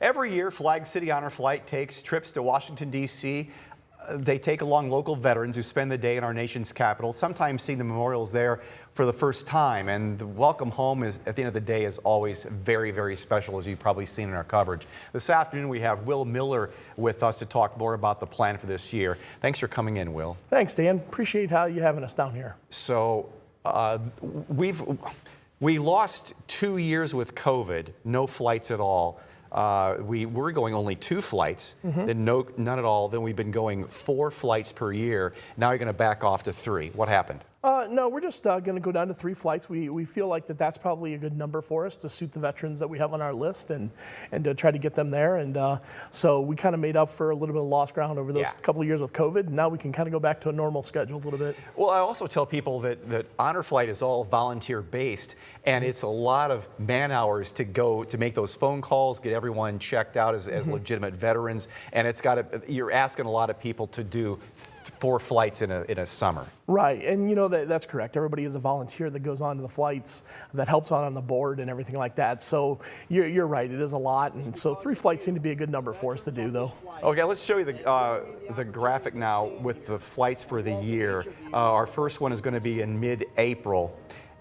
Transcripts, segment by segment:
Every year, Flag City Honor Flight takes trips to Washington, D.C. They take along local veterans who spend the day in our nation's capital, sometimes seeing the memorials there for the first time. And the welcome home is, at the end of the day, is always very, very special, as you've probably seen in our coverage. This afternoon, we have Will Miller with us to talk more about the plan for this year. Thanks for coming in, Will. Thanks, Dan. Appreciate how you having us down here. So we lost 2 years with COVID, no flights at all. We were going only 2 flights, then none at all. Then we've been going 4 flights per year. Now you're going to back off to 3. What happened? No, we're just going to go down to 3 flights. We feel like that's probably a good number for us to suit the veterans that we have on our list and to try to get them there. And so we kind of made up for a little bit of lost ground over those couple of years with COVID. Now we can kind of go back to a normal schedule a little bit. Well, I also tell people that Honor Flight is all volunteer based, and it's a lot of man hours to go to make those phone calls, get everyone checked out as legitimate veterans, and you're asking a lot of people to do 4 flights in a summer. Right, and you know that's correct. Everybody is a volunteer that goes on to the flights, that helps out on the board and everything like that. So you're right, it is a lot, and so 3 flights seem to be a good number for us to do, though. Okay, let's show you the graphic now with the flights for the year. Our first one is going to be in mid-April,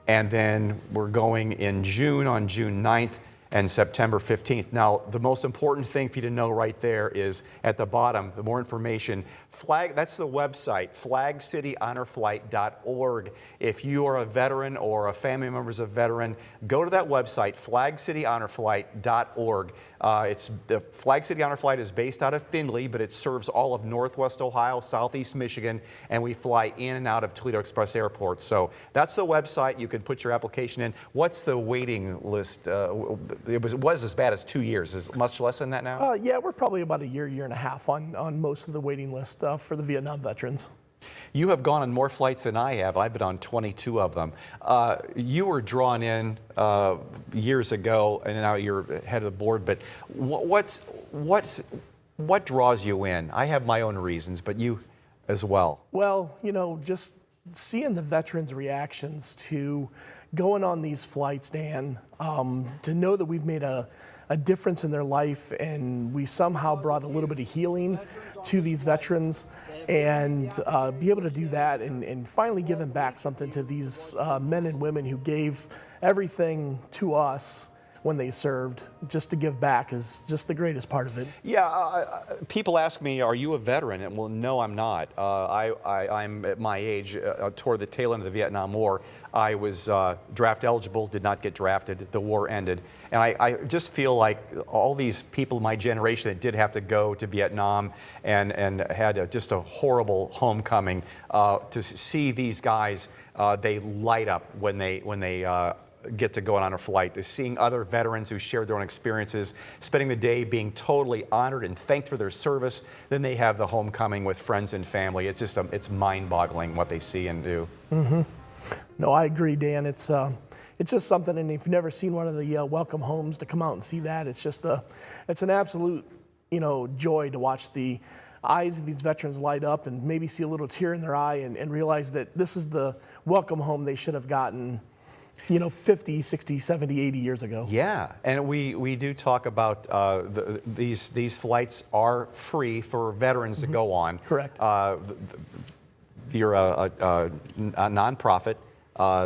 and then we're going in June on June 9th. And September 15th. Now, the most important thing for you to know right there is at the bottom, the more information, that's the website, flagcityhonorflight.org. If you are a veteran or a family member is a veteran, go to that website, flagcityhonorflight.org. The Flag City Honor Flight is based out of Findlay, but it serves all of Northwest Ohio, Southeast Michigan, and we fly in and out of Toledo Express Airport. So that's the website. You can put your application in. What's the waiting list? It was as bad as 2 years. Is it much less than that now? Yeah, we're probably about a year and a half on most of the waiting list for the Vietnam veterans. You have gone on more flights than I have. I've been on 22 of them. You were drawn in years ago, and now you're head of the board. But what draws you in? I have my own reasons, but you as well. Well, you know, just seeing the veterans' reactions to going on these flights, Dan, to know that we've made a difference in their life and we somehow brought a little bit of healing to these veterans, and be able to do that and finally giving back something to these men and women who gave everything to us when they served. Just to give back is just the greatest part of it. Yeah, people ask me, are you a veteran? And well, no, I'm not. I'm at my age, toward the tail end of the Vietnam War. I was draft eligible, did not get drafted. The war ended. And I just feel like all these people in my generation that did have to go to Vietnam and had just a horrible homecoming, to see these guys, they light up when they get to go on a flight, is seeing other veterans who shared their own experiences, spending the day being totally honored and thanked for their service. Then they have the homecoming with friends and family. It's just it's mind-boggling what they see and do. No, I agree, Dan. It's just something, and if you've never seen one of the welcome homes, to come out and see that, it's just it's an absolute, you know, joy to watch the eyes of these veterans light up and maybe see a little tear in their eye and realize that this is the welcome home they should have gotten, you know, 50, 60, 70, 80 years ago. Yeah, and we do talk about these flights are free for veterans to go on. Correct. You're a nonprofit.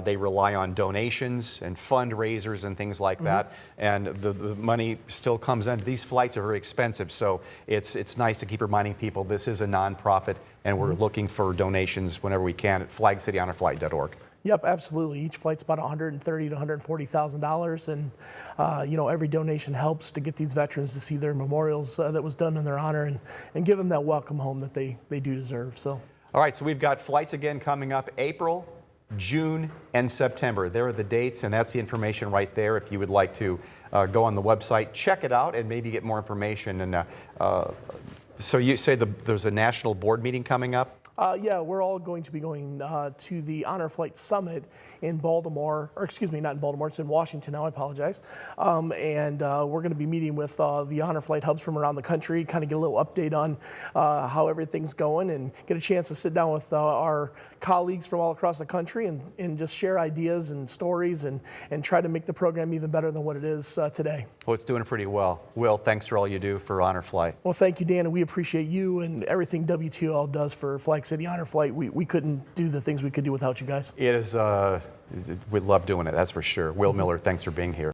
They rely on donations and fundraisers and things like that, and the money still comes in. These flights are very expensive, so it's nice to keep reminding people this is a nonprofit, and we're looking for donations whenever we can at flagcityhonorflight.org. Yep, absolutely. Each flight's about $130,000 to $140,000, and you know, every donation helps to get these veterans to see their memorials that was done in their honor, and give them that welcome home that they do deserve. So. All right, so we've got flights again coming up April, June, and September. There are the dates, and that's the information right there. If you would like to go on the website, check it out, and maybe get more information. And so you say there's a national board meeting coming up? Yeah, we're all going to be going to the Honor Flight Summit in Baltimore, or excuse me, not in Baltimore, it's in Washington now, I apologize. And we're going to be meeting with the Honor Flight hubs from around the country, kind of get a little update on how everything's going and get a chance to sit down with our colleagues from all across the country and just share ideas and stories and try to make the program even better than what it is today. Well, it's doing pretty well. Will, thanks for all you do for Honor Flight. Well, thank you, Dan, and we appreciate you and everything WTOL does for Flag City Honor Flight. We couldn't do the things we could do without you guys. It is, we love doing it, that's for sure. Will Miller, thanks for being here.